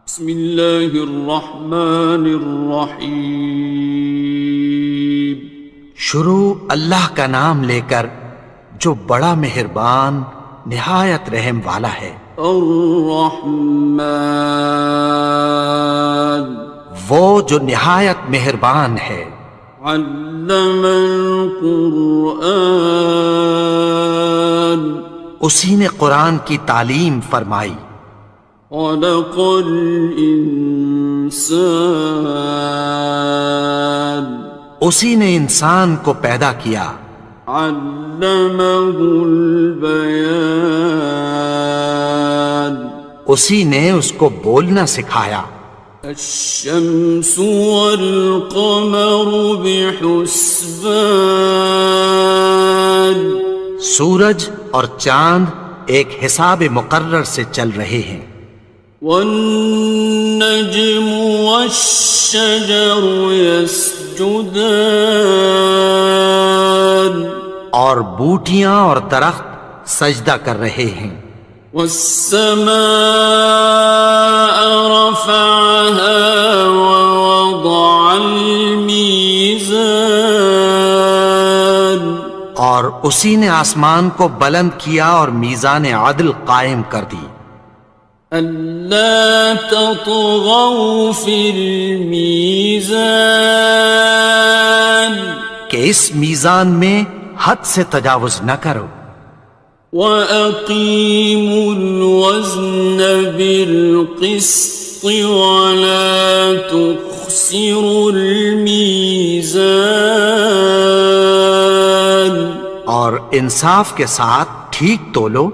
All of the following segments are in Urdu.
بسم اللہ الرحمن الرحیم۔ شروع اللہ کا نام لے کر جو بڑا مہربان نہایت رحم والا ہے۔ الرحمن، وہ جو نہایت مہربان ہے۔ علم القرآن، اسی نے قرآن کی تعلیم فرمائی۔ خلق الانسان، اسی نے انسان کو پیدا کیا۔ علمہ البیان، اسی نے اس کو بولنا سکھایا۔ الشمس والقمر بحسبان، سورج اور چاند ایک حساب مقرر سے چل رہے ہیں۔ والنجم والشجر يسجدان، اور بوٹیاں اور درخت سجدہ کر رہے ہیں۔ والسماء رفعها ووضع الميزان، اور اسی نے آسمان کو بلند کیا اور میزان عدل قائم کر دی۔ ألا تطغوا في الميزان، کہ اس میزان میں حد سے تجاوز نہ کرو۔ وَأَقِيمُوا الْوَزْنَ بِالْقِسْطِ وَلَا تُخْسِرُوا الْمِيزَانَ، اور انصاف کے ساتھ ٹھیک تولو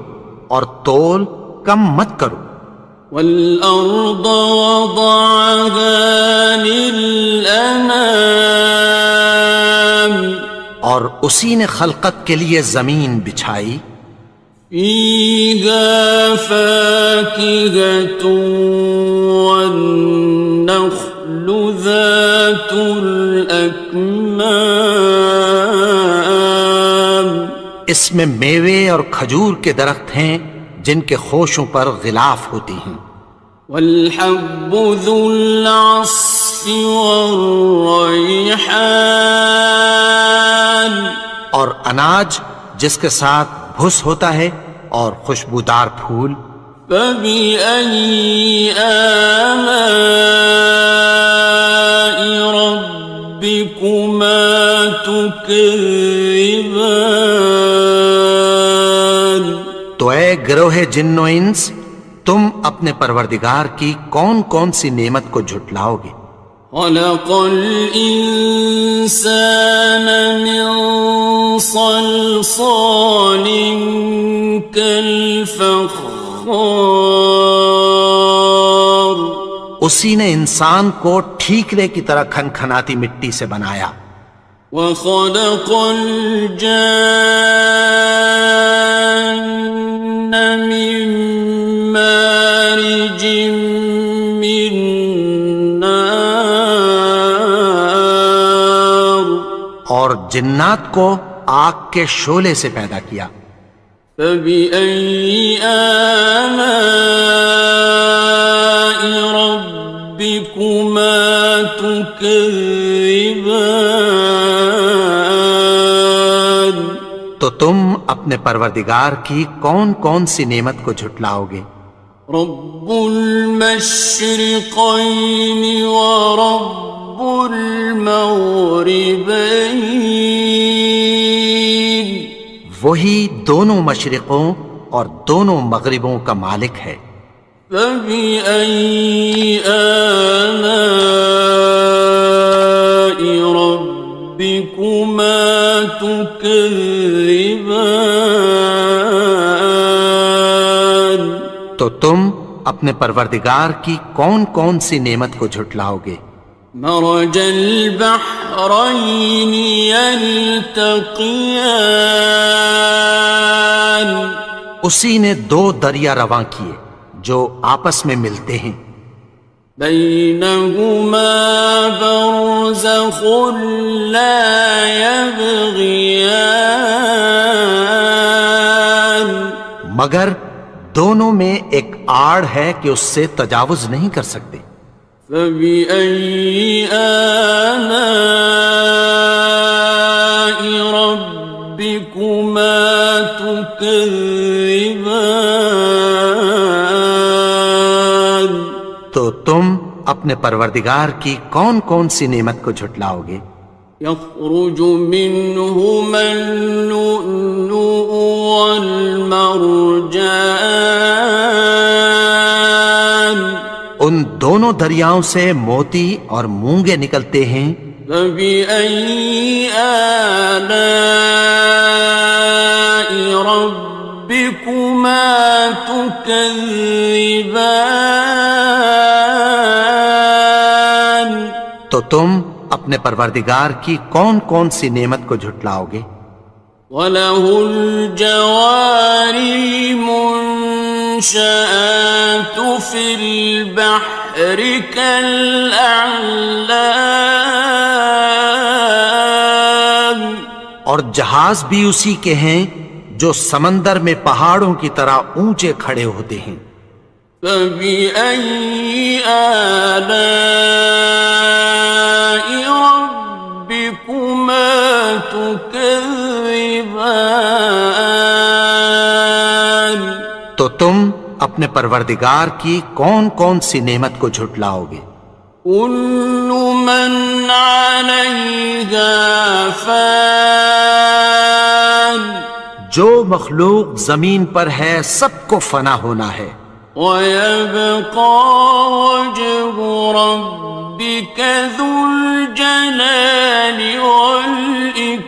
اور تول کم مت کرو۔ وَالْأَرْضَ وَضَعَهَا لِلْأَنَامِ، اور اسی نے خلقت کے لیے زمین بچھائی۔ فِيهَا فَاكِهَةٌ وَالنَّخْلُ ذَاتُ الْأَكْمَامِ، اس میں میوے اور کھجور کے درخت ہیں جن کے خوشوں پر غلاف ہوتی ہیں۔ وَالْحَبُّ ذُو الْعَصْفِ وَالرَّيْحَانِ، اور اناج جس کے ساتھ بھس ہوتا ہے اور خوشبودار پھول۔ فَبِأَيِّ آلَاءِ رَبِّكُمَا تُكَذِّبَانِ، تو اے گروہ جن و انس، تم اپنے پروردگار کی کون کون سی نعمت کو جھٹلاؤ گے؟ خَلَقَ الْإِنسَانَ مِنْ صَلْصَالٍ كَالْفَخَّارِ، اسی نے انسان کو ٹھیکرے کی طرح کھنکھناتی مٹی سے بنایا۔ وَخَلَقَ الْجَانَّ مِن مَّارِجٍ مِّن نَّارٍ، اور جنات کو آگ کے شعلے سے پیدا کیا۔ فَبِأَيِّ آلَاءِ رَبِّكُمَا تُكَذِّبَانِ، تو تم اپنے پروردگار کی کون کون سی نعمت کو جھٹلاؤ گے؟ رب المشرقین ورب المغربین، وہی دونوں مشرقوں اور دونوں مغربوں کا مالک ہے۔ فَبِأَيِّ آلَاءِ رَبِّكُمَا تُكَذِّبَانِ، تو تم اپنے پروردگار کی کون کون سی نعمت کو جھٹلاؤ گے؟ مرج البحرین یلتقیان، اسی نے دو دریا رواں کیے جو آپس میں ملتے ہیں۔ بینہما برزخ لا یبغیان، مگر دونوں میں ایک آڑ ہے کہ اس سے تجاوز نہیں کر سکتے۔ فَبِأَيِّ آلَاءِ رَبِّكُمَا تُكَذِّبَانِ؟ تو تم اپنے پروردگار کی کون کون سی نعمت کو جھٹلاؤ گے؟ يَخْرُجُ مِنْهُمَا اللُّؤْلُؤُ وَالْمَرْجَانُ، ان دونوں دریاؤں سے موتی اور مونگے نکلتے ہیں۔ فَبِأَيِّ آلَاءِ رَبِّكُمَا تُكَذِّبَانِ؟ تو تم اپنے پروردگار کی کون کون سی نعمت کو جھٹلاؤ گے؟ وَلَهُ الْجَوَارِ الْمُنشَآتُ فِي الْبَحْرِ كَالْأَعْلَامِ، اور جہاز بھی اسی کے ہیں جو سمندر میں پہاڑوں کی طرح اونچے کھڑے ہوتے ہیں۔ فَبِأَيِّ آلَاءِ رَبِّكُمَا تُكَذِّبَانِ؟ تو تم اپنے پروردگار کی کون کون سی نعمت کو جھٹلاؤ گے؟ كُلُّ مَنْ عَلَيْهَا فَانٍ، جو مخلوق زمین پر ہے سب کو فنا ہونا ہے۔ وَيَبْقَى وَجْهُ رَبِّكَ ذُو الْجَلَالِ وَالْإِكْرَامِ،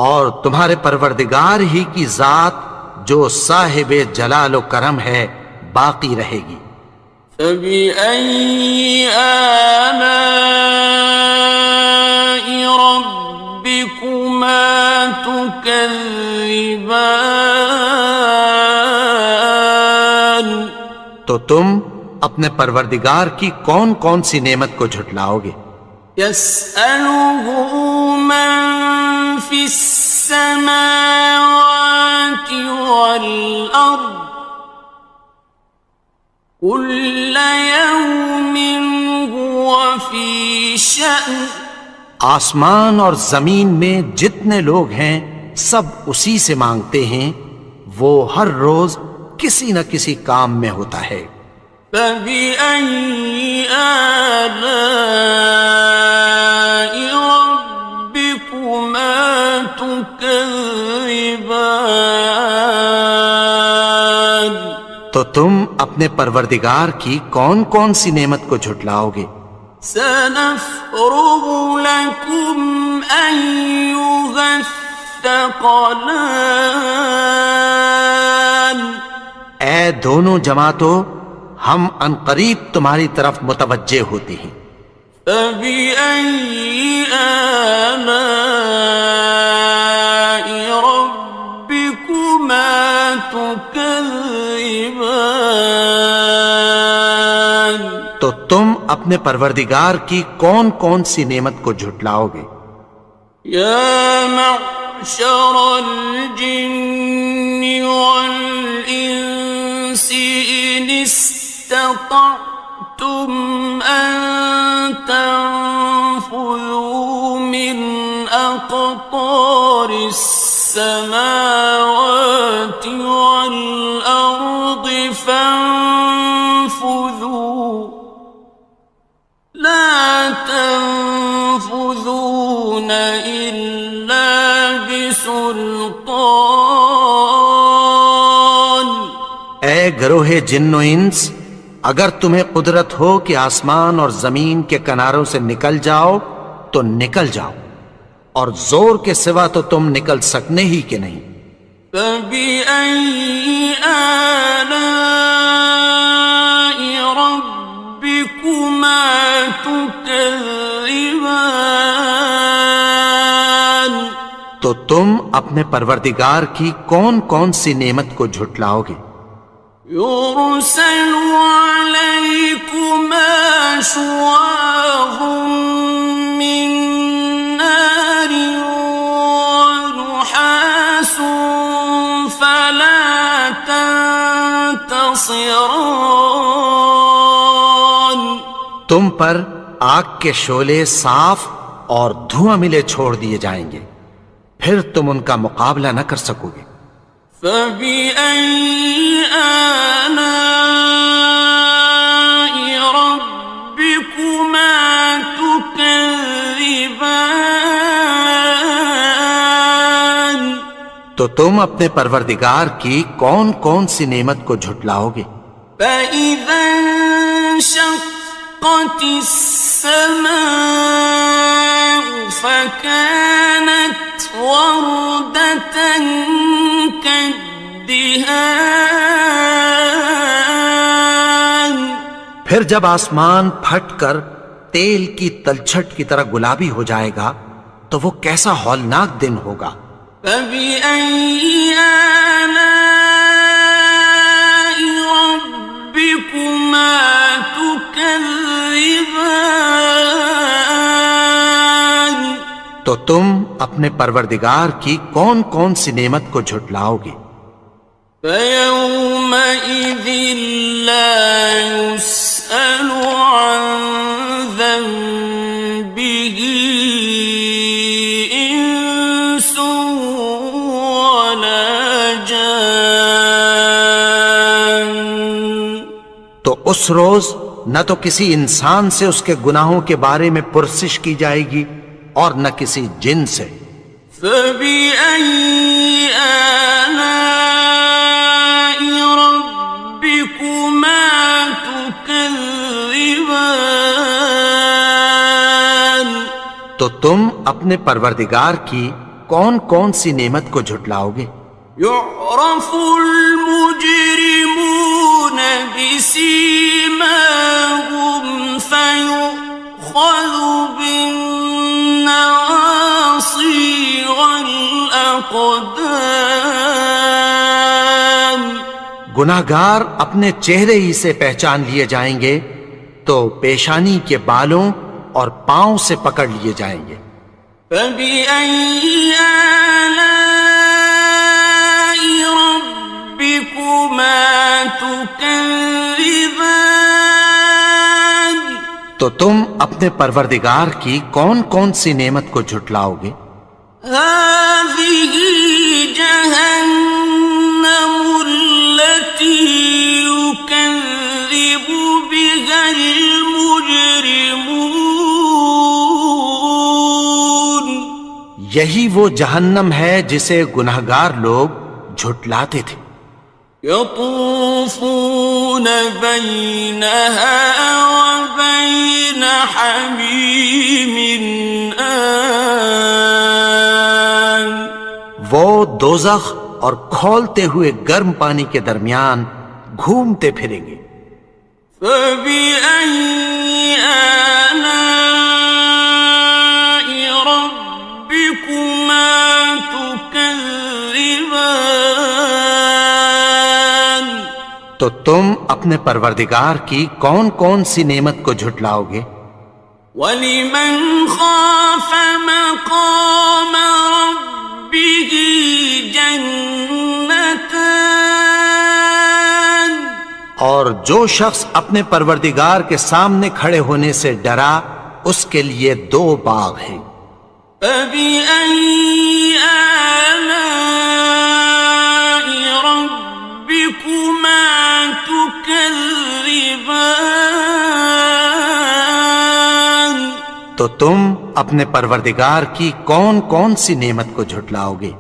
اور تمہارے پروردگار ہی کی ذات جو صاحب جلال و کرم ہے باقی رہے گی۔ فَبِأَيِّ آلَاءِ رَبِّكُمَا تُكَذِّبَانِ؟ تو تم اپنے پروردگار کی کون کون سی نعمت کو جھٹلاؤ گے؟ يَسْأَلُهُ مَن فِي السَّمَاوَاتِ وَالْأَرْضِ كُلَّ يَوْمٍ هُوَ فِي شَأْنٍ، آسمان اور زمین میں جتنے لوگ ہیں سب اسی سے مانگتے ہیں، وہ ہر روز کسی نہ کسی کام میں ہوتا ہے۔ فَبِأَيِّ آلَاءِ رَبِّكُمَا تُكَذِّبَانِ؟ تو تم اپنے پروردگار کی کون کون سی نعمت کو جھٹلاؤ گے؟ سَنَفْرُغُ لَكُمْ أَيُّهَ الثَّقَلَانِ، اے دونوں جماعتوں، ہم عنقریب تمہاری طرف متوجہ ہوتے ہیں۔ فَبِأَيِّ آلَاءِ رَبِّكُمَا تُكَذِّبَانِ؟ تو تم اپنے پروردگار کی کون کون سی نعمت کو جھٹلاؤ گے؟ يَا مَعْشَرَ الْجِنِّ وَالْإِنسِ إِنِ اسْتَطَعْتُمْ أَن تَنفُذُوا مِنْ أَقْطَارِ السَّمَاوَاتِ وَالْأَرْضِ فَانفُذُوا لَا تَنفُذُونَ إِلَّا بِسُلْطَانٍ۔ اے گروہ جن و انس، اگر تمہیں قدرت ہو کہ آسمان اور زمین کے کناروں سے نکل جاؤ تو نکل جاؤ، اور زور کے سوا تو تم نکل سکنے ہی کہ نہیں۔ فَبِأَيِّ آلَاءِ رَبِّكُمَا تُكَذِّبَانِ؟ تو تم اپنے پروردگار کی کون کون سی نعمت کو جھٹلاؤ گے؟ يُرْسَلُ عَلَيْكُمَا شُوَاظٌ مِّن نَّارٍ وَنُحَاسٌ ينتصران. تم پر آگ کے شعلے صاف اور دھواں ملے چھوڑ دیے جائیں گے، پھر تم ان کا مقابلہ نہ کر سکو گے۔ فبأي آلاء ربكما تكذبان. تو تم اپنے پروردگار کی کون کون سی نعمت کو جھٹلاؤ گے؟ فإذا انشقت السماء فكانت وردة كالدهان. پھر جب آسمان پھٹ کر تیل کی تلچھٹ کی طرح گلابی ہو جائے گا تو وہ کیسا ہولناک دن ہوگا۔ فبأي آلاء ربكما تكذبان. تو تم اپنے پروردگار کی کون کون سی نعمت کو جھٹلاؤ گے؟ فيومئذ لا يسأل عن ذنبه إنس ولا جان. تو اس روز نہ تو کسی انسان سے اس کے گناہوں کے بارے میں پرسش کی جائے گی اور نہ کسی جن سے۔ فبأي آلاء ربكما تكذبان. تو تم اپنے پروردگار کی کون کون سی نعمت کو جھٹلاؤ گے؟ يعرف المجرمون بسيماهم فيؤخذ بالنواصي والأقدام. گناہگار اپنے چہرے ہی سے پہچان لیے جائیں گے تو پیشانی کے بالوں اور پاؤں سے پکڑ لیے جائیں گے۔ فبأي آلاء ربكما تكذبان. تو تم اپنے پروردگار کی کون کون سی نعمت کو جھٹلاؤ گے؟ هذه جهنم التي يكذب بها المجرمون. یہی وہ جہنم ہے جسے گناہگار لوگ جھٹلاتے تھے۔ يطوفون بينها وبين حميم آن. وہ دوزخ اور کھولتے ہوئے گرم پانی کے درمیان گھومتے پھریں گے۔ فبأي آلاء ربكما تكذبان. تو تم اپنے پروردگار کی کون کون سی نعمت کو جھٹلاؤ گے؟ وَلِمَنْ خَافَ مَقَامَ رَبِّهِ جَنَّتَانِ. اور جو شخص اپنے پروردگار کے سامنے کھڑے ہونے سے ڈرا اس کے لیے دو باغ ہیں۔ فَبِأَيِّ آلَاءِ رَبِّكُمَا تُكَذِّبَانِ. تو تم اپنے پروردگار کی کون کون سی نعمت کو جھٹلاؤ گے؟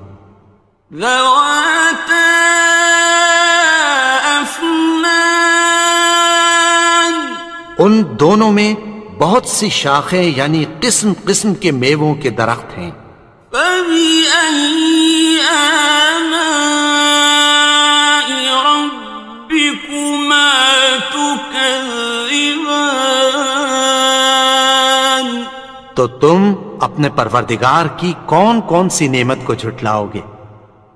ذَوَاتَا أَفْنَانٍ. ان دونوں میں بہت سی شاخیں یعنی قسم قسم کے میووں کے درخت ہیں۔ فَبِأَيِّ آلَاءِ رَبِّكُمَا تُكَذِّبَانِ. تو تم اپنے پروردگار کی کون کون سی نعمت کو جھٹلاؤ گے؟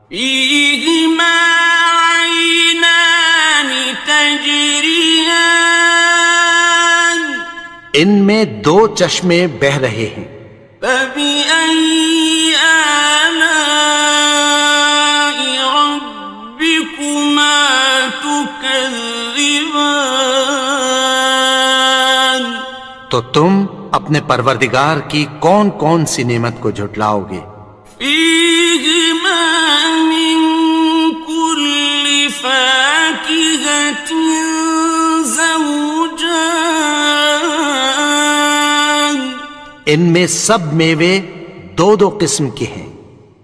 فِيهِمَا عَيْنَانِ تَجْرِيَانِ. ان میں دو چشمے بہہ رہے ہیں۔ فَبِأَيِّ آلَاءِ رَبِّكُمَا تُكَذِّبَانِ. تكذبان تو تم اپنے پروردگار کی کون کون سی نعمت کو جھٹلاؤ گے؟ فيهما من كل فاكهة زوجان ان میں سب میوے دو دو قسم کے ہیں۔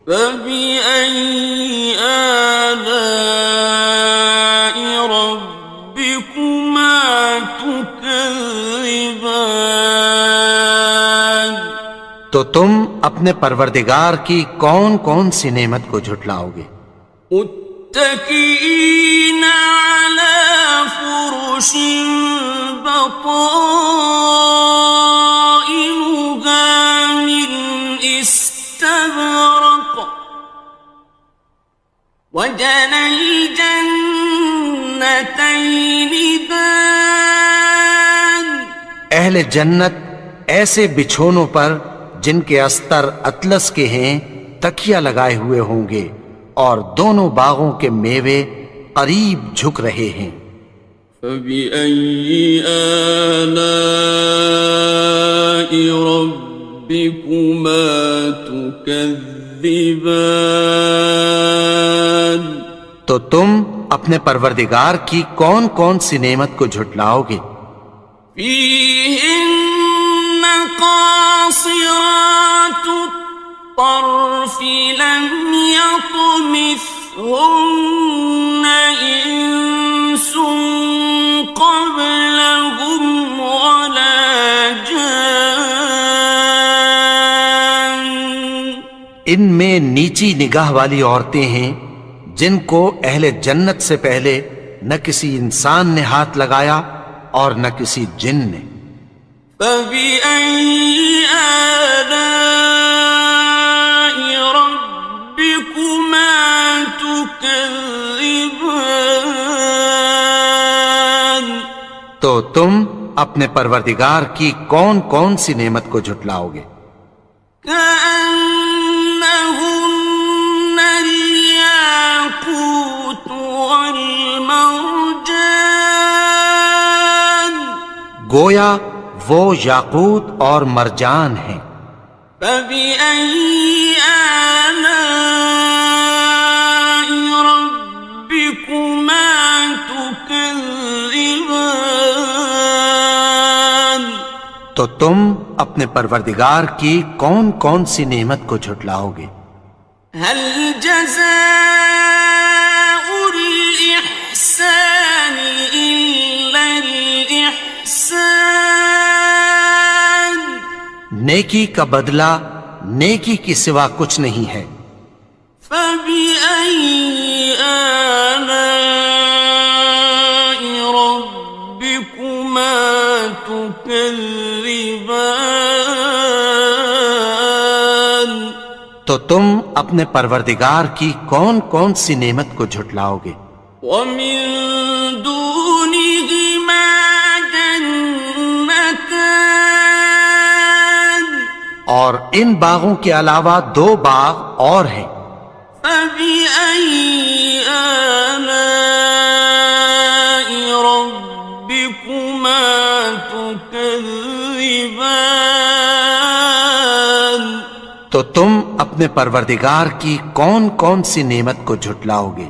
فبأي آلاء ربكما تكذبان تو تم اپنے پروردگار کی کون کون سی نعمت کو جھٹلاؤ گے؟ متكئين على فرش بطائنها من استبرق وجنى الجنتين دان اہل جنت ایسے بچھونوں پر جن کے استر اطلس کے ہیں تکیہ لگائے ہوئے ہوں گے، اور دونوں باغوں کے میوے قریب جھک رہے ہیں۔ فبأي آلاء ربكما تكذبان تو تم اپنے پروردگار کی کون کون سی نعمت کو جھٹلاؤ گے؟ فيهن قاصرات الطرف لم يطمثهن إنس قبلهم ولا جان ان میں نیچی نگاہ والی عورتیں ہیں جن کو اہل جنت سے پہلے نہ کسی انسان نے ہاتھ لگایا اور نہ کسی جن نے۔ فبأي آلاء ربكما تكذبان تو تم اپنے پروردگار کی کون کون سی نعمت کو جھٹلاؤ گے؟ كأنهن الياقوت والمرجان گویا وہ یاقوت اور مرجان ہیں۔ فبأي آلاء ربكما تكذبان تو تم اپنے پروردگار کی کون کون سی نعمت کو جھٹلاؤ گے؟ هل جزاء الإحسان إلا الإحسان نیکی کا بدلہ نیکی کی سوا کچھ نہیں ہے۔ فبأي آلاء ربكما تكذبان تو تم اپنے پروردگار کی کون کون سی نعمت کو جھٹلاؤ گے؟ ومن دونهما جنتان اور ان باغوں کے علاوہ دو باغ اور ہیں۔ فبأي آلاء ربكما تكذبان تو تم اپنے پروردگار کی کون کون سی نعمت کو جھٹلاؤ گے؟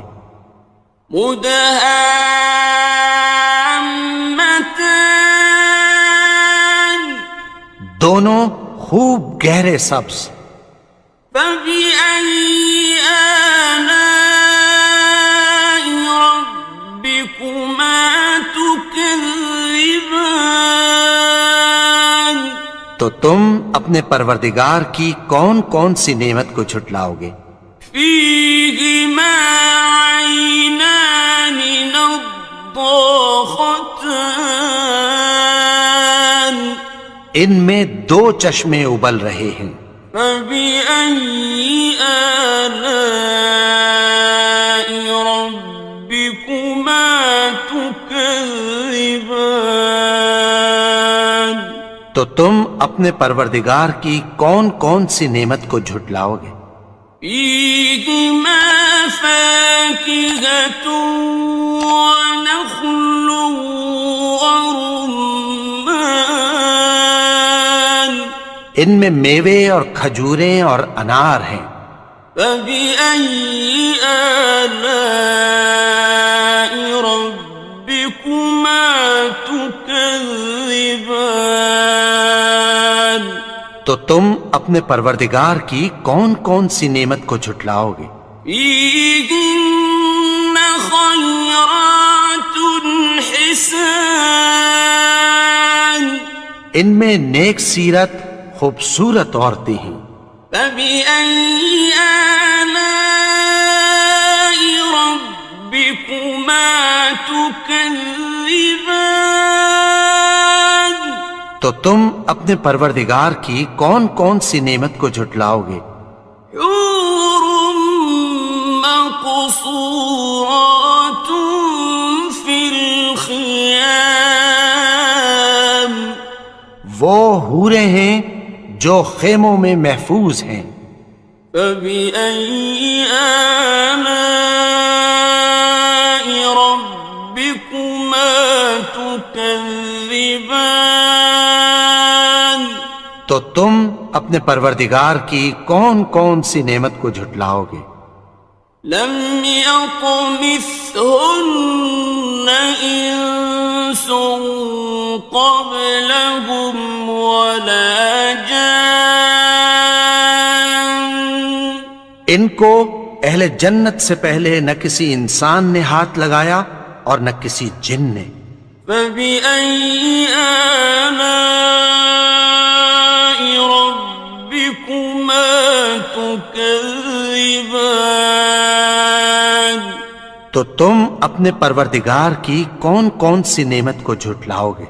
مدهامتان دونوں خوب گہرے سبز۔ فبأي آلاء ربكما تكذبان تو تم اپنے پروردگار کی کون کون سی نعمت کو جھٹلاؤ گے؟ فيهما عينان نضاختان ان میں دو چشمے ابل رہے ہیں۔ فبأي آلاء ربكما تكذبان تو تم اپنے پروردگار کی کون کون سی نعمت کو جھٹلاؤ گے؟ فيهما فاكهة ونخل ورمان ان میں میوے اور کھجوریں اور انار ہیں. فبأي آلاء ربكما تكذبان تو تم اپنے پروردگار کی کون کون سی نعمت کو جھٹلاؤ گے؟ فيهن خيرات حسان ان میں نیک سیرت خوبصورت عورتیں ہیں. فبأي آلاء ربكما تكذبان تو تم اپنے پروردگار کی کون کون سی نعمت کو جھٹلاؤ گے؟ حور مقصورات في الخيام وہ حوریں ہیں جو خیموں میں محفوظ ہیں. فبأي آلاء ربكما تكذبان تو تم اپنے پروردگار کی کون کون سی نعمت کو جھٹلاؤ گے؟ لم يطمثهن إنس قبلهم ولا جان ان کو اہل جنت سے پہلے نہ کسی انسان نے ہاتھ لگایا اور نہ کسی جن نے. فبأي آلاء ربكما تكذبان تو تم اپنے پروردگار کی کون کون سی نعمت کو جھٹلاؤ گے؟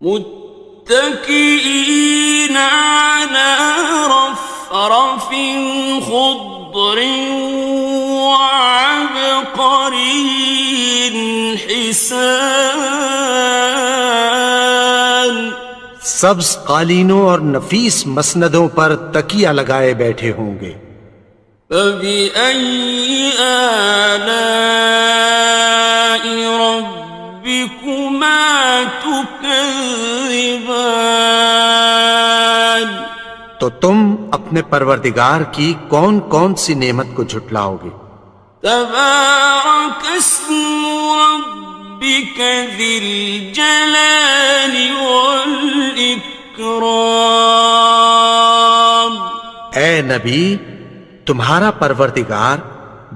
متكئين على رفرف خضر وعبقري حسان سبز قالینوں اور نفیس مسندوں پر تکیہ لگائے بیٹھے ہوں گے. فبأي آلاء ربكما تكذبان تو تم اپنے پروردگار کی کون کون سی نعمت کو جھٹلاؤ گے؟ تبارك اسم ربك ذي الجلال والإكرام اے نبی، تمہارا پروردگار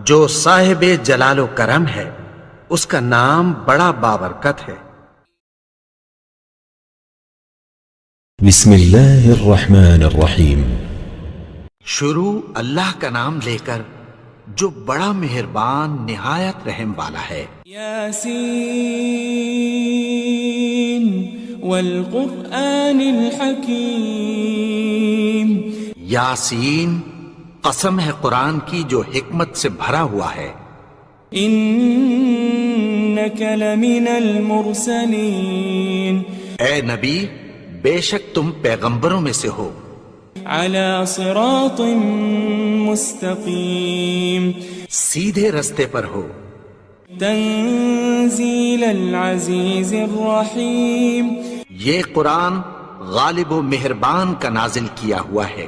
جو صاحب جلال و کرم ہے اس کا نام بڑا بابرکت ہے. بسم اللہ الرحمن الرحیم. شروع اللہ کا نام لے کر جو بڑا مہربان نہایت رحم والا ہے. یاسین والقرآن الحکیم. یاسین، قسم ہے قرآن کی جو حکمت سے بھرا ہوا ہے. انک لمن المرسلین. اے نبی، بے شک تم پیغمبروں میں سے ہو. علی صراط مستقیم. سیدھے رستے پر ہو. تنزیل العزیز الرحیم. یہ قرآن غالب و مہربان کا نازل کیا ہوا ہے.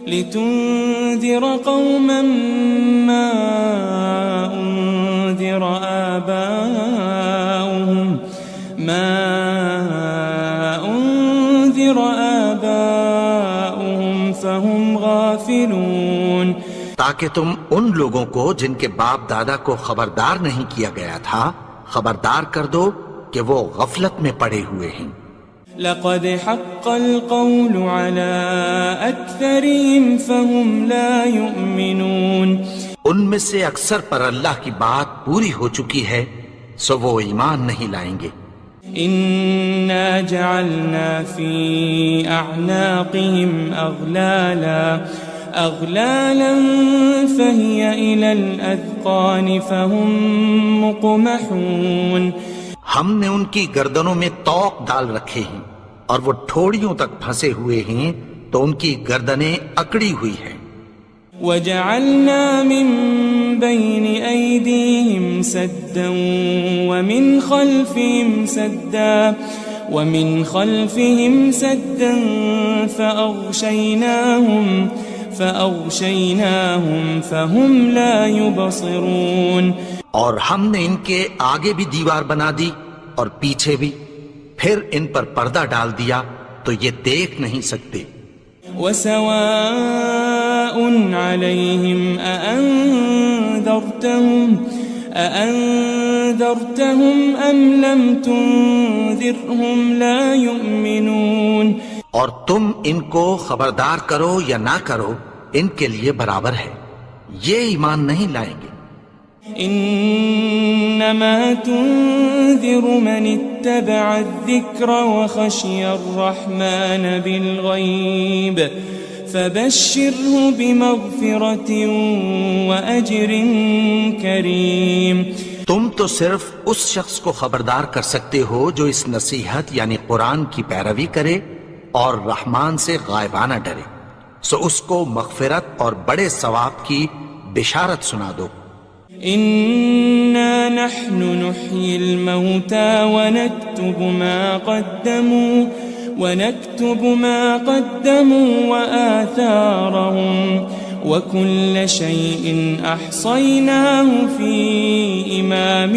لتنذر قوما ما انذر آباؤهم فهم غافلون. تاکہ تم ان لوگوں کو جن کے باپ دادا کو خبردار نہیں کیا گیا تھا خبردار کر دو کہ وہ غفلت میں پڑے ہوئے ہیں. لقد حق القول على أكثرهم فهم لا يؤمنون. ان میں سے اکثر پر اللہ کی بات پوری ہو چکی ہے سو وہ ایمان نہیں لائیں گے. إنا جعلنا في أعناقهم أغلالا فهي إلى الأذقان فهم مقمحون. ہم نے ان کی گردنوں میں طوق ڈال رکھے ہیں اور وہ ٹھوڑیوں تک پھنسے ہوئے ہیں تو ان کی گردنیں اکڑی ہوئی ہیں. وجعلنا من بين أيديهم سدا ومن خلفهم سدا فأغشيناهم فهم لا يبصرون. اور ہم نے ان کے آگے بھی دیوار بنا دی اور پیچھے بھی، پھر ان پر پردہ ڈال دیا تو یہ دیکھ نہیں سکتے. وسواء عليهم أأنذرتهم أم لم تنذرهم لا يؤمنون. اور تم ان کو خبردار کرو یا نہ کرو ان کے لیے برابر ہے، یہ ایمان نہیں لائیں گے. انما تنذر من اتبع الذکر وخشی الرحمن بالغیب فبشره بمغفرة وأجر کریم. تم تو صرف اس شخص کو خبردار کر سکتے ہو جو اس نصیحت یعنی قرآن کی پیروی کرے اور رحمان سے غائبانہ ڈرے، سو اس کو مغفرت اور بڑے ثواب کی بشارت سنا دو. إنا نحن نحيي الموتى ونكتب ما قدموا وآثارهم وكل شيء أحصيناه في إمام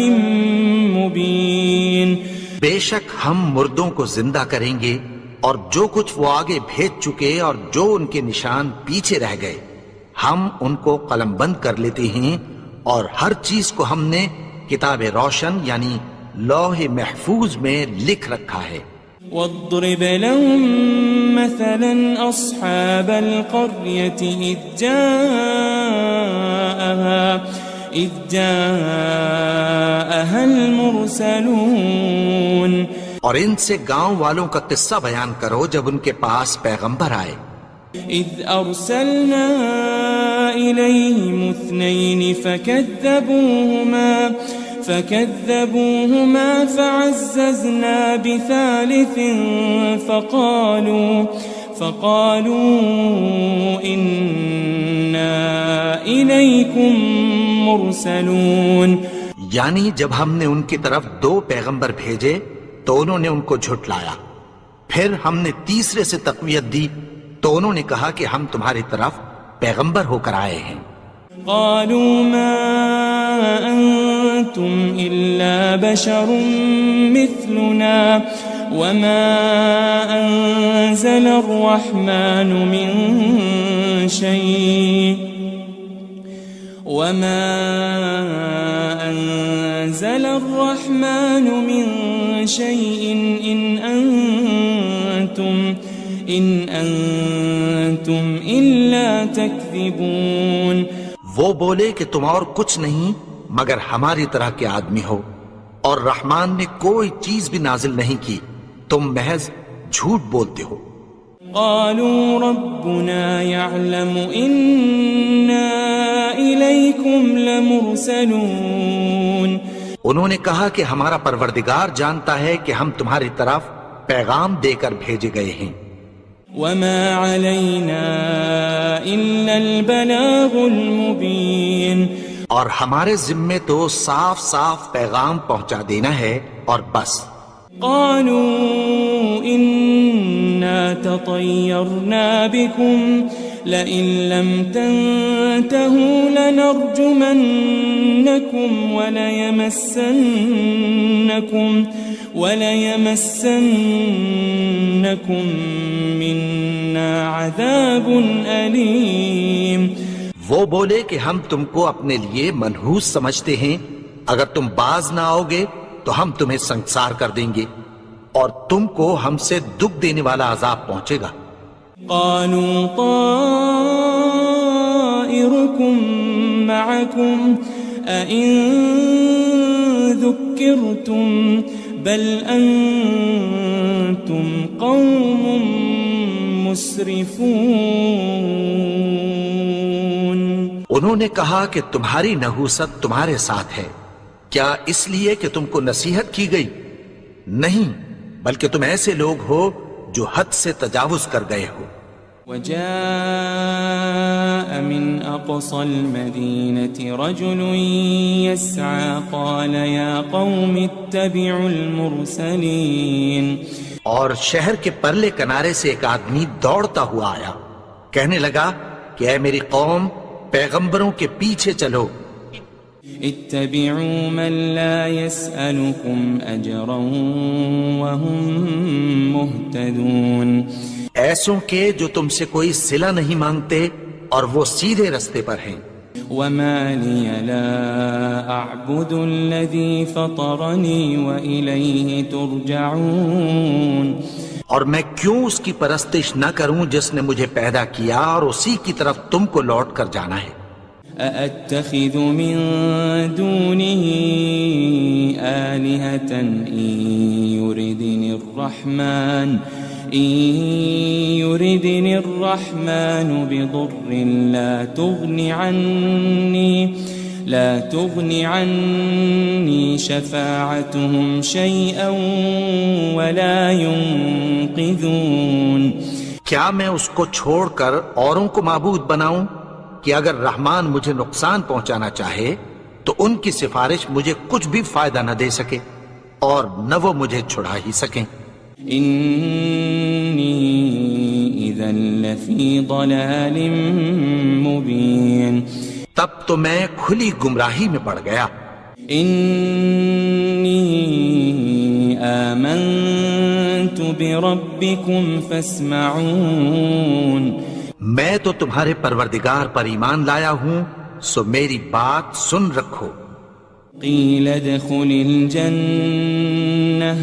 مبين. بے شک ہم مردوں کو زندہ کریں گے اور جو کچھ وہ آگے بھیج چکے اور جو ان کے نشان پیچھے رہ گئے ہم ان کو قلم بند کر لیتے ہیں، اور ہر چیز کو ہم نے کتاب روشن یعنی لوح محفوظ میں لکھ رکھا ہے. واضرب لهم مثلا أصحاب القرية إذ جاءها المرسلون. اور ان سے گاؤں والوں کا قصہ بیان کرو جب ان کے پاس پیغمبر آئے. إذ أرسلنا إليهم 2 فكذبوهما فعززنا بثالث فقالوا إنا إليكم مرسلون. یعنی جب ہم نے ان کی طرف 2 پیغمبر بھیجے تو انہوں نے ان کو جھٹلایا، پھر ہم نے تیسرے سے تقویت دی تو انہوں نے کہا کہ ہم تمہاری طرف پیغمبر ہو کر آئے ہیں. قالوا ما أنتم إلا بشر مثلنا وما أنزل الرحمن من شيء إن أنتم إلا تكذبون. وہ بولے کہ تم اور کچھ نہیں مگر ہماری طرح کے آدمی ہو، اور رحمان نے کوئی چیز بھی نازل نہیں کی، تم محض جھوٹ بولتے ہو. قالوا ربنا يعلم إنا إليكم لمرسلون. انہوں نے کہا کہ ہمارا پروردگار جانتا ہے کہ ہم تمہاری طرف پیغام دے کر بھیجے گئے ہیں. وما علينا إلا البلاغ المبين. اور ہمارے ذمے تو صاف صاف پیغام پہنچا دینا ہے اور بس. قالوا إنا تطيرنا بكم لئن لم تنتهوا لنرجمنكم وليمسنكم منا عذاب أليم. وہ بولے کہ ہم تم کو اپنے لیے منحوس سمجھتے ہیں، اگر تم باز نہ آؤ گے تو ہم تمہیں سنسار کر دیں گے اور تم کو ہم سے دکھ دینے والا عذاب پہنچے گا. قالوا طائركم معكم أئن ذكرتم بل أنتم قوم مسرفون. انہوں نے کہا کہ تمہاری نحوست تمہارے ساتھ ہے، کیا اس لیے کہ تم کو نصیحت کی گئی؟ نہیں، بلکہ تم ایسے لوگ ہو جو حد سے تجاوز کر گئے ہو. وجاء من أقصى المدينة رجل يسعى قال يا قوم اتبعوا المرسلين. اور شہر کے پرلے کنارے سے ایک آدمی دوڑتا ہوا آیا، کہنے لگا کہ اے میری قوم، پیغمبروں کے پیچھے چلو. اتبعوا من لا يسألكم أجرا وهم مهتدون. ایسوں کے جو تم سے کوئی صلہ نہیں مانگتے اور وہ سیدھے رستے پر ہیں. وما لي لا أعبد الذي فطرني وإليه ترجعون. اور میں کیوں اس کی پرستش نہ کروں جس نے مجھے پیدا کیا اور اسی کی طرف تم کو لوٹ کر جانا ہے. أأتخذ من دونه آلهة إن يردني الرحمن بضر لا تغن عني شفاعتهم شيئا ولا ينقذون. کیا میں اس کو چھوڑ کر اوروں کو معبود بناؤں کہ اگر رحمان مجھے نقصان پہنچانا چاہے تو ان کی سفارش مجھے کچھ بھی فائدہ نہ دے سکے اور نہ وہ مجھے چھڑا ہی سکیں. إني إذا لفي ضلال مبين. تب تو میں کھلی گمراہی میں پڑ گیا. إني آمنت بربكم فاسمعون. میں تو تمہارے پروردگار پر ایمان لایا ہوں، سو میری بات سن رکھو. قيل ادخل الجنة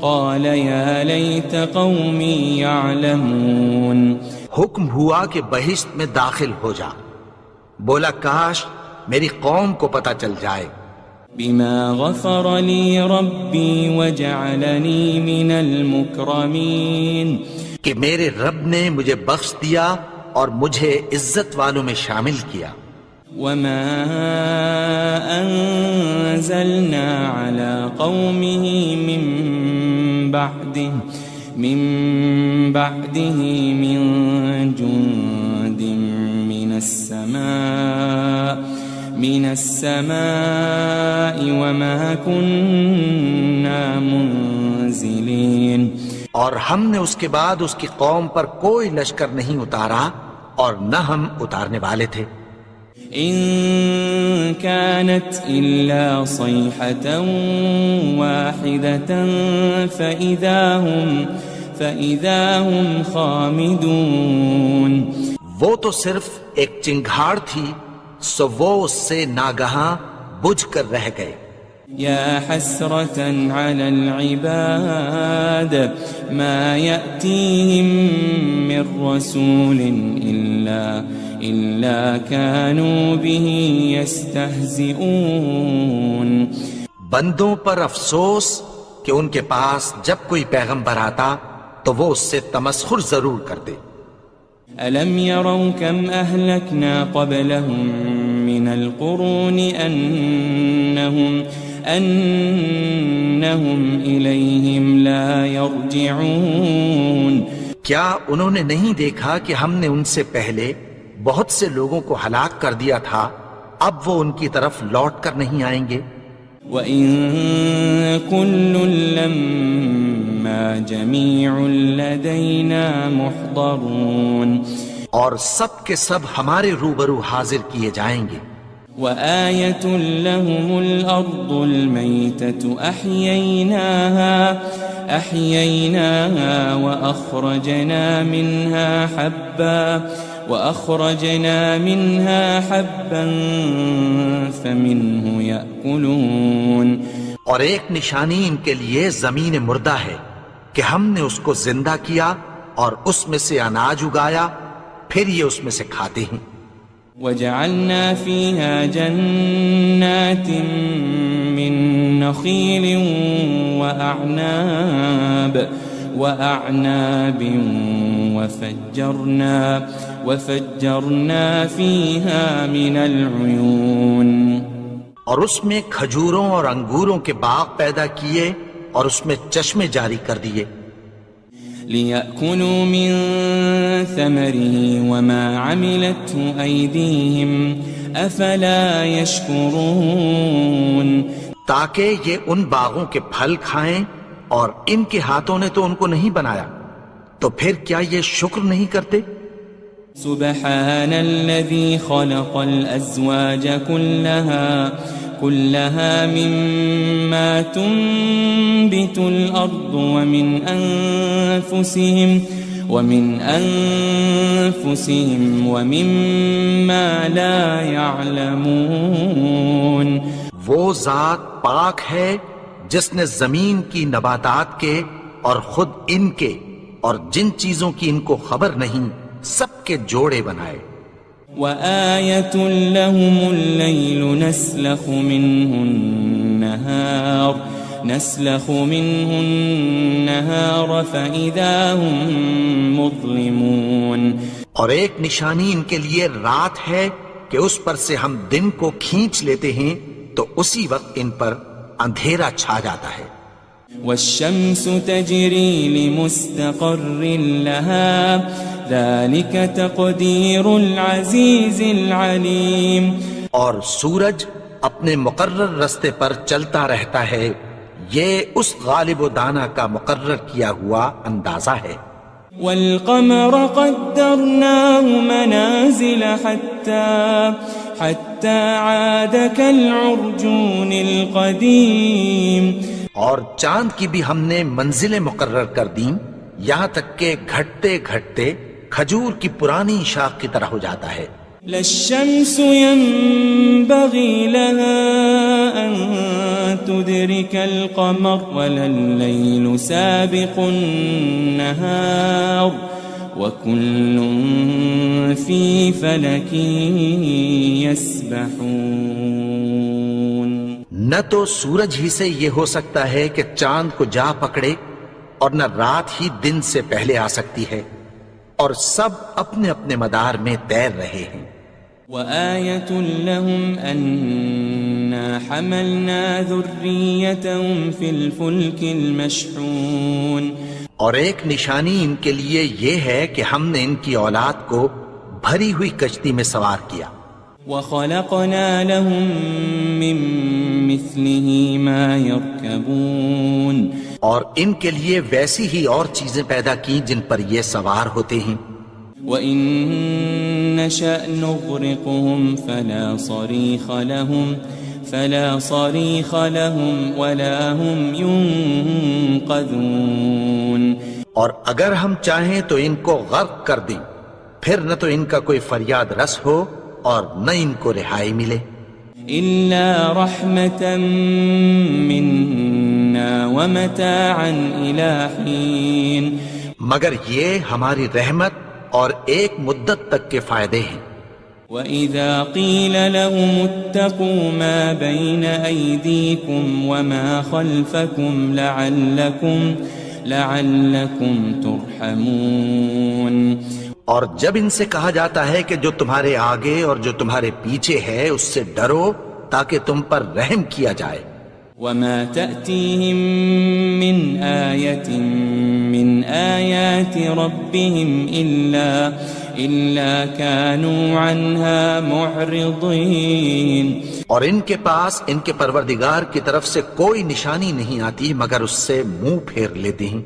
قال يا ليت قومي يعلمون. حکم ہوا کہ بہشت میں داخل ہو جا. بولا کاش میری قوم کو پتہ چل جائے. بما غفر لي ربي وجعلني من المكرمين. کہ میرے رب نے مجھے بخش دیا اور مجھے عزت والوں میں شامل کیا. وما أنزلنا على قومه من بعده من جند من السماء وما كنا منزلين. اور ہم نے اس کے بعد اس کی قوم پر کوئی لشکر نہیں اتارا اور نہ ہم اتارنے والے تھے. إن كانت إلا صيحة واحدة فإذا هم خامدون. وہ تو صرف ایک چنگھاڑ تھی، سو وہ اس سے ناگہاں بجھ کر رہ گئے. يا حسرة على العباد ما يأتيهم من رسول إلا كانوا به يستهزئون. بندوں پر افسوس کہ ان کے پاس جب کوئی پیغمبر آتا تو وہ اس سے تمسخر ضرور کرتے. ألم يروا كم أهلكنا قبلهم من القرون أنهم إليهم لا يرجعون. کیا انہوں نے نہیں دیکھا کہ ہم نے ان سے پہلے بہت سے لوگوں کو ہلاک کر دیا تھا، اب وہ ان کی طرف لوٹ کر نہیں آئیں گے. وَإِن كُلٌّ لَمَّا جَمِيعٌ لَدَيْنَا مُحْضَرُونَ. اور سب کے سب ہمارے روبرو حاضر کیے جائیں گے. وآية لهم الأرض الميتة أحييناها وأخرجنا منها حبا فمنه يأكلون. اور ایک نشانی ان کے لیے زمین مردہ ہے کہ ہم نے اس کو زندہ کیا اور اس میں سے اناج اگایا، پھر یہ اس میں سے کھاتے ہیں. وجعلنا فيها جنات من نخيل وأعناب وفجرنا فيها من العيون. اور اس میں کھجوروں اور انگوروں کے باغ پیدا کیے اور اس میں چشمے جاری کر دیے. لِيَأْكُلُوا مِن ثَمَرِهِ وَمَا عَمِلَتْهُ أَيْدِيهِمْ أَفَلَا يَشْكُرُونَ، تاکہ یہ ان باغوں کے پھل کھائیں اور ان کے ہاتھوں نے تو ان کو نہیں بنایا، تو پھر کیا یہ شکر نہیں کرتے؟ سبحان الذي خلق الأزواج كلها مما تنبت الأرض ومن أنفسهم ومما لا يعلمون۔ وہ ذات پاک ہے جس نے زمین کی نباتات کے اور خود ان کے اور جن چیزوں کی ان کو خبر نہیں سب کے جوڑے بنائے۔ وَآيَةٌ لَهُمُ اللَّيْلُ نَسْلَخُ مِنْهُ النَّهَارَ فَإِذَا هُمْ مُظْلِمُونَ، اور ایک نشانی ان کے لیے رات ہے کہ اس پر سے ہم دن کو کھینچ لیتے ہیں تو اسی وقت ان پر اندھیرا چھا جاتا ہے۔ وَالشَّمْسُ تَجْرِي لِمُسْتَقَرٍّ لَهَا ذَلِكَ تَقْدِيرُ الْعَزِيزِ الْعَلِيمِ، اور سورج اپنے مقرر رستے پر چلتا رہتا ہے، یہ اس غالب و دانا کا مقرر کیا ہوا اندازہ ہے۔ وَالْقَمَرَ قَدَّرْنَاهُ مَنَازِلَ حَتَّى عَادَ كَالْعُرْجُونِ الْقَدِيمِ، اور چاند کی بھی ہم نے منزلیں مقرر کر دیں یہاں تک کہ گھٹتے گھٹتے کھجور کی پرانی شاخ کی طرح ہو جاتا ہے۔ لَلشَّمْسُ يَنبَغِي لَهَا أَن تُدْرِكَ الْقَمَرَ وَلَلَّيْلُ سَابِقُ النَّهَارِ وَكُلٌّ فِي فَلَكٍ يَسْبَحُونَ۔ نہ تو سورج ہی سے یہ ہو سکتا ہے کہ چاند کو جا پکڑے، اور نہ رات ہی دن سے پہلے آ سکتی ہے، اور سب اپنے اپنے مدار میں تیر رہے ہیں۔ وَآيَةٌ لَهُمْ أَنَّا حَمَلْنَا ذُرِّيَّتَهُمْ فِي الْفُلْكِ الْمَشْحُونِ، اور ایک نشانی ان کے لیے یہ ہے کہ ہم نے ان کی اولاد کو بھری ہوئی کشتی میں سوار کیا۔ وَخَلَقْنَا لَهُم مِّن مِّثْلِهِ مَا يَرْكَبُونَ، اور ان کے لیے ویسی ہی اور چیزیں پیدا کی جن پر یہ سوار ہوتے ہیں۔ وَإِن نَّشَأْ نُغْرِقْهُمْ فَلَا صَرِيخَ لَهُمْ وَلَا هُمْ يُنقَذُونَ، اور اگر ہم چاہیں تو ان کو غرق کر دیں، پھر نہ تو ان کا کوئی فریاد رس ہو اور نہ ان کو رہائی ملے۔ إِلَّا رَحْمَةً مِّنَّا وَمَتَاعًا إِلَىٰ حِينٍ، مگر یہ ہماری رحمت اور ایک مدت تک کے فائدے ہیں۔ وَإِذَا قِيلَ لَهُمُ اتَّقُوا مَا بَيْنَ أَيْدِيكُمْ وَمَا خَلْفَكُمْ لَعَلَّكُمْ تُرْحَمُونَ، اور جب ان سے کہا جاتا ہے کہ جو تمہارے آگے اور جو تمہارے پیچھے ہے اس سے ڈرو تاکہ تم پر رحم کیا جائے۔ وَمَا تَأْتِيهِم مِّنْ آيَةٍ مِّنْ آيَاتِ رَبِّهِمْ إِلَّا كَانُوا عَنْهَا مُعْرِضِينَ، اور ان کے پاس ان کے پروردگار کی طرف سے کوئی نشانی نہیں آتی مگر اس سے منہ پھیر لیتے ہیں۔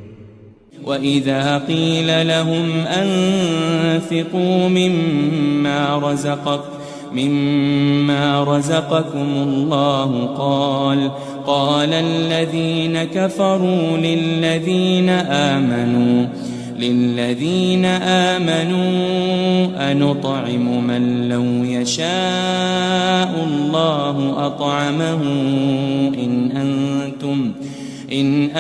وَإِذَا قِيلَ لَهُمْ أَنفِقُوا مِمَّا رَزَقَكُمُ اللَّهُ قَالَ الَّذِينَ كَفَرُوا لِلَّذِينَ آمَنُوا أَنُطْعِمُ مَن لَّوْ يَشَاءُ اللَّهُ أَطْعَمَهُ إِنْ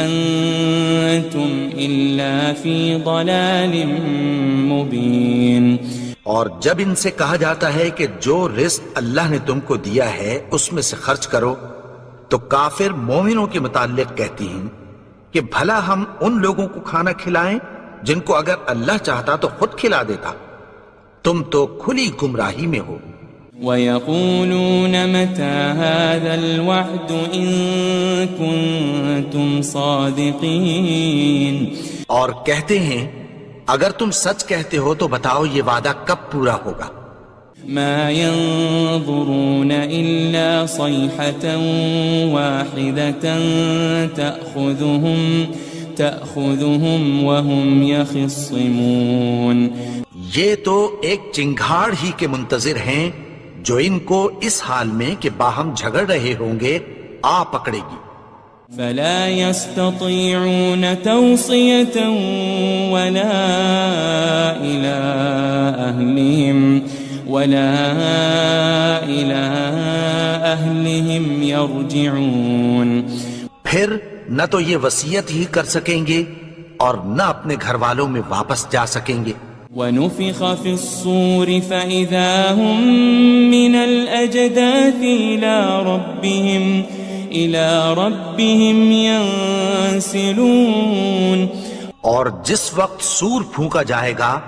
أَنْتُمْ إِلَّا فِي ضَلَالٍ مُبِينٍ، اور جب ان سے کہا جاتا ہے کہ جو رزق اللہ نے تم کو دیا ہے اس میں سے خرچ کرو، تو کافر مومنوں کے متعلق کہتی ہیں کہ بھلا ہم ان لوگوں کو کھانا کھلائیں جن کو اگر اللہ چاہتا تو خود کھلا دیتا، تم تو کھلی گمراہی میں ہو۔ وَيَقُولُونَ مَتَى هَذَا الْوَعْدُ إِن كُنتُمْ صَادِقِينَ اور کہتے ہیں اگر تم سچ کہتے ہو تو بتاؤ یہ وعدہ کب پورا ہوگا؟ مَا يَنظُرُونَ إِلَّا صَيْحَةً وَاحِدَةً تَأْخُذُهُمْ وَهُمْ يَخِصِّمُونَ یہ تو ایک چنگھاڑ ہی کے منتظر ہیں جو ان کو اس حال میں کہ باہم جھگڑ رہے ہوں گے آ پکڑے گی۔ فَلَا يَسْتَطِيعُونَ تَوْصِيَةً وَلَا إِلَىٰ أَهْلِهِمْ يَرْجِعُونَ پھر نہ تو یہ وصیت ہی کر سکیں گے اور نہ اپنے گھر والوں میں واپس جا سکیں گے۔ وَنُفِخَ فِي الصُّورِ فَإِذَا هُم مِّنَ الْأَجْدَاثِ إِلَىٰ رَبِّهِمْ يَنسِلُونَ اور جس وقت سور پھونکا جائے گا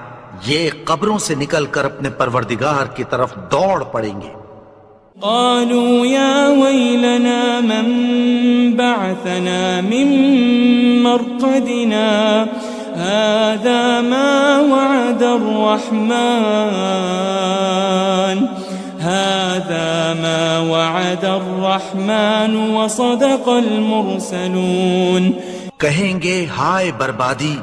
یہ قبروں سے نکل کر اپنے پروردگار کی طرف دوڑ پڑیں گے۔ قالوا يا ويلنا من بعثنا من مرقدنا هذا ما وعد الرحمن وصدق المرسلون کہیں گے ہائے بربادی،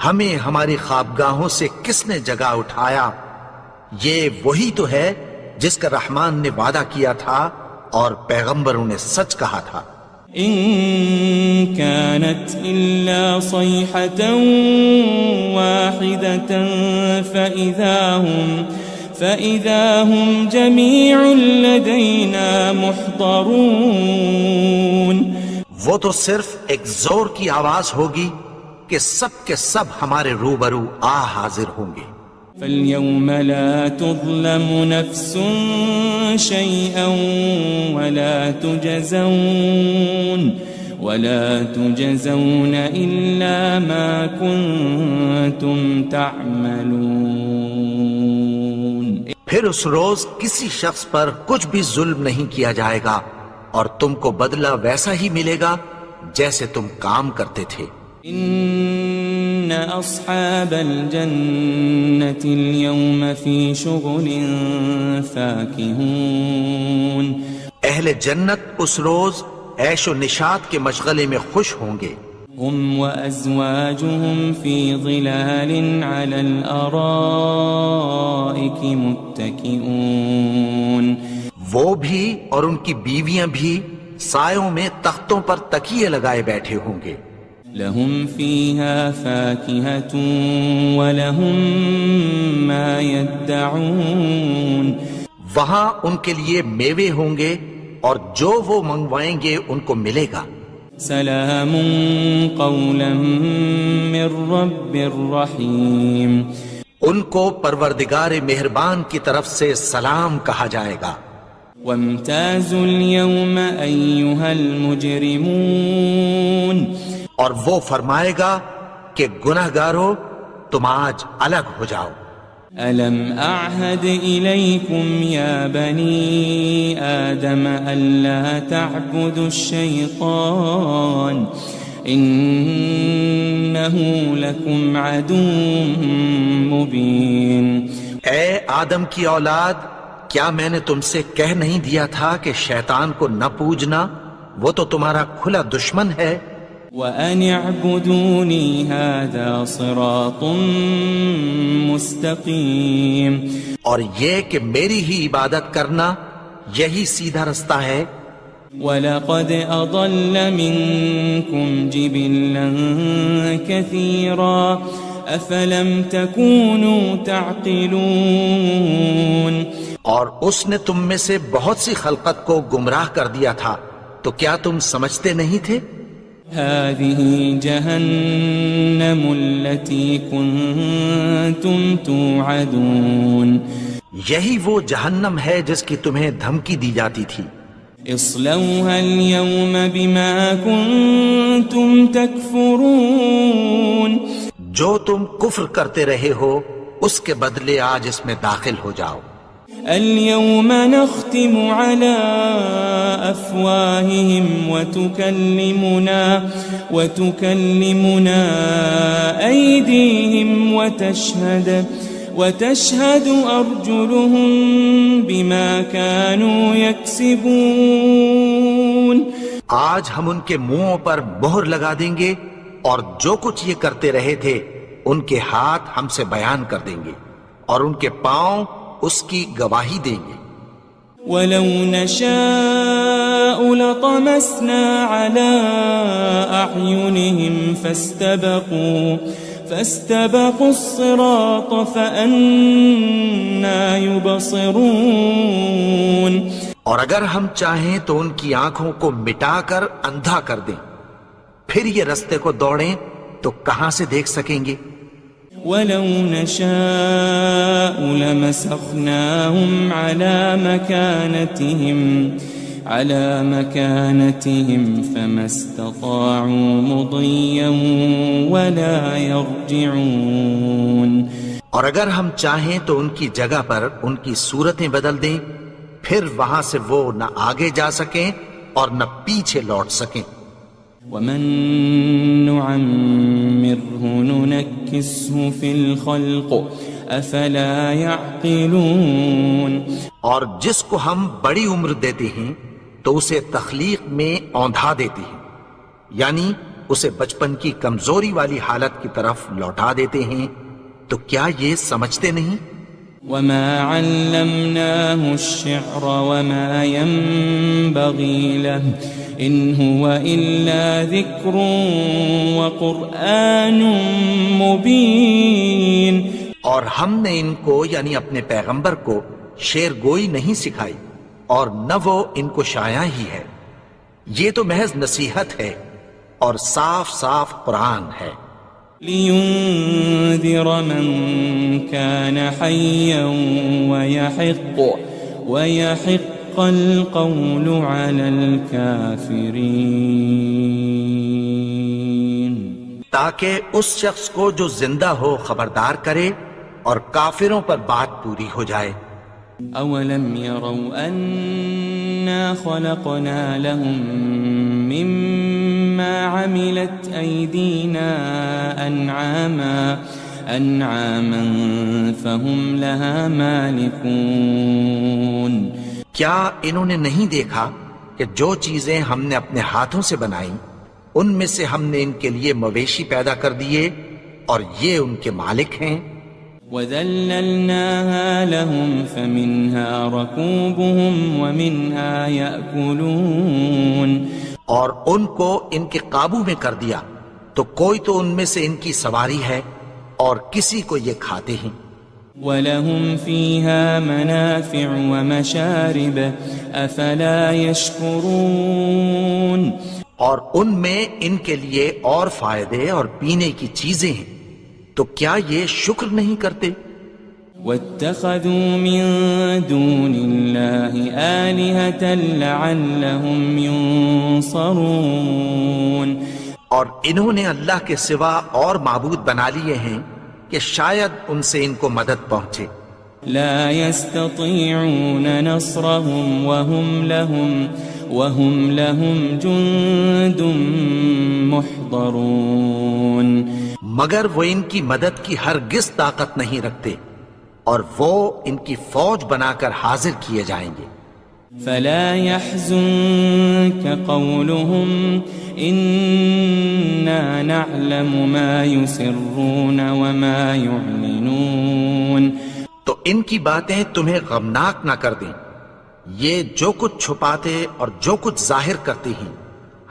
ہمیں ہماری خوابگاہوں سے کس نے جگا اٹھایا؟ یہ وہی تو ہے جس کا رحمان نے وعدہ کیا تھا اور پیغمبروں نے سچ کہا تھا۔ ان كانت الا صيحة واحدة فإذا هم جميع لدينا محضرون وہ تو صرف ایک زور کی آواز ہوگی کہ سب کے سب ہمارے روبرو آ حاضر ہوں گے۔ فَالْيَوْمَ لَا تُظْلَمُ نَفْسٌ شَيْئًا وَلَا تُجَزَوْنَ إِلَّا مَا كُنتُمْ تَعْمَلُونَ پھر اس روز کسی شخص پر کچھ بھی ظلم نہیں کیا جائے گا اور تم کو بدلہ ویسا ہی ملے گا جیسے تم کام کرتے تھے۔ ان اصحاب الجنة اليوم في شغل فاكهون اہل جنت اس روز عیش و نشاط کے مشغلے میں خوش ہوں گے۔ هم وازواجهم في ظلال على الارائك متكئون وہ بھی اور ان کی بیویاں بھی سایوں میں تختوں پر تکیے لگائے بیٹھے ہوں گے۔ لهم فيها فاكهة ولهم ما يدعون وہاں ان کے لیے میوے ہوں گے اور جو وہ منگوائیں گے ان کو ملے گا۔ سلام قولا من رب الرحیم ان کو پروردگار مہربان کی طرف سے سلام کہا جائے گا۔ وامتازوا اليوم أيها المجرمون اور وہ فرمائے گا کہ گناہگارو تم آج الگ ہو جاؤ۔ ألم أعهد إليكم يا بني آدم ألا تعبدوا الشيطان إنه لكم عدو مبين اے آدم کی اولاد، کیا میں نے تم سے کہہ نہیں دیا تھا کہ شیطان کو نہ پوجنا، وہ تو تمہارا کھلا دشمن ہے۔ وَأَنِ اعْبُدُونِي هَذَا صِرَاطٌ مُسْتَقِيمٌ اور یہ کہ میری ہی عبادت کرنا یہی سیدھا رستہ ہے۔ وَلَقَدْ أَضَلَّ مِنْكُمْ جِبِلًّا كَثِيرًا أَفَلَمْ تَكُونُوا تَعْقِلُونَ اور اس نے تم میں سے بہت سی خلقت کو گمراہ کر دیا تھا، تو کیا تم سمجھتے نہیں تھے؟ هذه جهنم التي كنتم توعدون یہی وہ جہنم ہے جس کی تمہیں دھمکی دی جاتی تھی۔ اصلوها اليوم بما كنتم تكفرون جو تم کفر کرتے رہے ہو اس کے بدلے آج اس میں داخل ہو جاؤ۔ اليوم نختم على أفواههم وتكلمنا أيديهم وتشهد أرجلهم بما كانوا يكسبون. آج ہم ان کے منہوں پر مہر لگا دیں گے اور جو کچھ یہ کرتے رہے تھے ان کے ہاتھ ہم سے بیان کر دیں گے اور ان کے پاؤں اس کی گواہی دیں گے. وَلَوْ نَشَاءُ لَطَمَسْنَا عَلَىٰ أَعْيُنِهِمْ فَاسْتَبَقُوا الصِّرَاطَ فَأَنَّىٰ يُبْصِرُونَ. اور اگر ہم چاہیں تو ان کی آنکھوں کو مٹا کر اندھا کر دیں، پھر یہ رستے کو دوڑیں تو کہاں سے دیکھ سکیں گے. وَلَوْ نَشَاءُ لَمَسَخْنَاهُمْ عَلَى مَكَانَتِهِمْ فَمَا اسْتَطَاعُوا مُضِيًّا وَلَا يَرْجِعُونَ. اور اگر ہم چاہیں تو ان کی جگہ پر ان کی صورتیں بدل دیں، پھر وہاں سے وہ نہ آگے جا سکیں اور نہ پیچھے لوٹ سکیں. وَمَن نُعَمِّرْهُ نُنَكِّسْهُ فِي الْخَلْقِ أَفَلَا يَعْقِلُونَ. اور جس کو ہم بڑی عمر دیتے ہیں تو اسے تخلیق میں اوندھا دیتے ہیں، یعنی اسے بچپن کی کمزوری والی حالت کی طرف لوٹا دیتے ہیں. تو کیا یہ سمجھتے نہیں؟ وَمَا عَلَّمْنَاهُ الشِّعْرَ وَمَا يَنبَغِي لَهُ إِنْ هُوَ إِلَّا ذِكْرٌ وَقُرْآنٌ مُبِينٌ. اور ہم نے ان کو یعنی اپنے پیغمبر کو شعر گوئی نہیں سکھائی اور نہ وہ ان کو شایع ہی ہے، یہ تو محض نصیحت ہے اور صاف صاف قرآن ہے. لِيُنذِرَ مَن كَانَ حَيًّا وَيَحِقَّ الْقَوْلُ عَلَى الْكَافِرِينَ. تاکہ اس شخص کو جو زندہ ہو خبردار کرے اور کافروں پر بات پوری ہو جائے. أَوَلَمْ يَرَوْا أَنَّا خَلَقْنَا لَهُم مِّمَّا عَمِلَتْ أَيْدِينَا أَنْعَامًا فَهُمْ لَهَا مَالِكُونَ. کیا انہوں نے نہیں دیکھا کہ جو چیزیں ہم نے اپنے ہاتھوں سے بنائیں ان میں سے ہم نے ان کے لیے مویشی پیدا کر دیے اور یہ ان کے مالک ہیں. وَذَلَّلْنَاهَا لَهُمْ فَمِنْهَا رَكُوبُهُمْ وَمِنْهَا يَأْكُلُونَ. اور ان کو ان کے قابو میں کر دیا تو کوئی تو ان میں سے ان کی سواری ہے اور کسی کو یہ کھاتے ہیں. وَلَهُمْ فِيهَا مَنَافِعُ وَمَشَارِبُ أَفَلَا يَشْكُرُونَ. اور ان میں ان کے لیے اور فائدے اور پینے کی چیزیں ہیں، تو کیا یہ شکر نہیں کرتے؟ وَاتَّخَذُوا مِن دُونِ اللَّهِ آلِهَةً لَعَلَّهُمْ يُنصَرُونَ. اور انہوں نے اللہ کے سوا اور معبود بنا لیے ہیں کہ شاید ان سے ان کو مدد پہنچے. لا يستطيعون نصرهم وهم لهم جند محضرون. مگر وہ ان کی مدد کی ہرگز طاقت نہیں رکھتے اور وہ ان کی فوج بنا کر حاضر کیے جائیں گے. فلا يحزنك قولهم إنا نعلم ما يسرون وما يعلنون. تو ان کی باتیں تمہیں غمناک نہ کر دیں، یہ جو کچھ چھپاتے اور جو کچھ ظاہر کرتے ہیں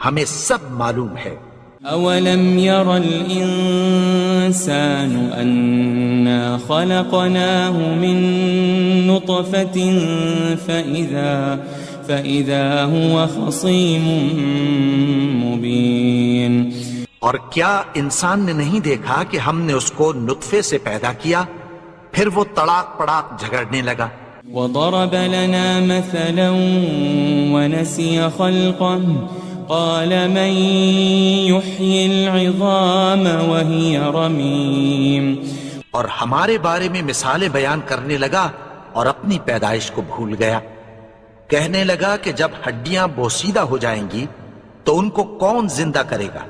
ہمیں سب معلوم ہے. أولم ير الإنسان أنا خلقناه من نطفة فإذا هو خصيم مبين. اور کیا انسان نے نہیں دیکھا کہ ہم نے اس کو نطفے سے پیدا کیا پھر وہ تڑاک پڑاک جھگڑنے لگا. وضرب لنا مثلا ونسي خلقه قال من يحيي العظام وهي رميم. اور ہمارے بارے میں مثالیں بیان کرنے لگا اور اپنی پیدائش کو بھول گیا۔ کہنے لگا کہ جب ہڈیاں بوسیدہ ہو جائیں گی تو ان کو کون زندہ کرے گا؟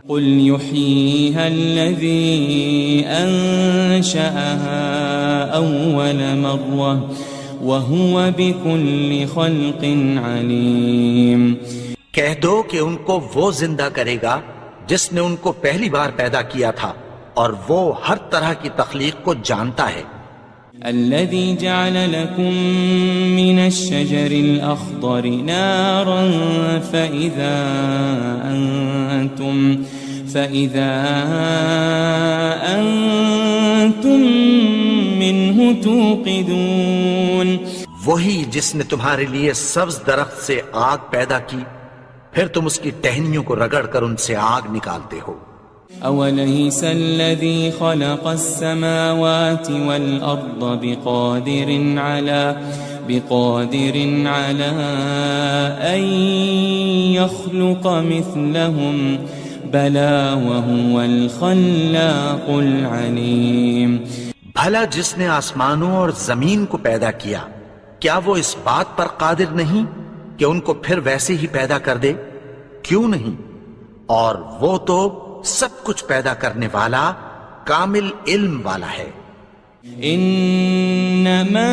قل يحييها الذي أنشأها أول مرة وهو بكل خلق عليم۔ کہہ دو کہ ان کو وہ زندہ کرے گا جس نے ان کو پہلی بار پیدا کیا تھا، اور وہ ہر طرح کی تخلیق کو جانتا ہے۔ الذي جعل لكم من الشجر الأخضر نارا فإذا أنتم منه توقدون۔ وہی جس نے تمہارے لیے سبز درخت سے آگ پیدا کی، پھر تم اس کی ٹہنیوں کو رگڑ کر ان سے آگ نکالتے ہو۔ أوليس الذي خلق السماوات والأرض بقادر على أن يخلق مثلهم بلى وهو الخلاق العليم۔ بھلا جس نے آسمانوں اور زمین کو پیدا کیا، کیا وہ اس بات پر قادر نہیں کہ ان کو پھر ویسے ہی پیدا کر دے؟ کیوں نہیں؟ اور وہ تو سب کچھ پیدا کرنے والا، کامل علم والا ہے۔ انما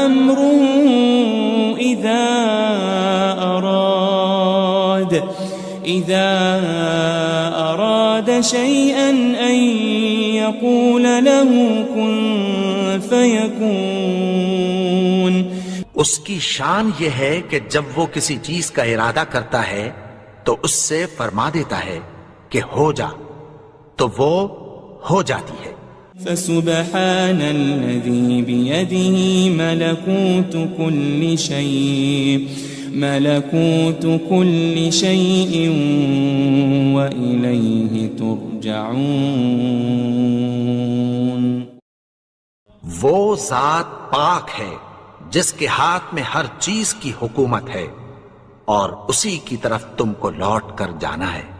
امره اذا اراد شيئا ان يقول له كن فيكون۔ اس کی شان یہ ہے کہ جب وہ کسی چیز کا ارادہ کرتا ہے تو اس سے فرما دیتا ہے کہ ہو جا، تو وہ ہو جاتی ہے۔ فسبحان الذي بيده ملكوت كل شيء وإليه ترجعون۔ وہ ذات پاک ہے جس کے ہاتھ میں ہر چیز کی حکومت ہے، اور اسی کی طرف تم کو لوٹ کر جانا ہے۔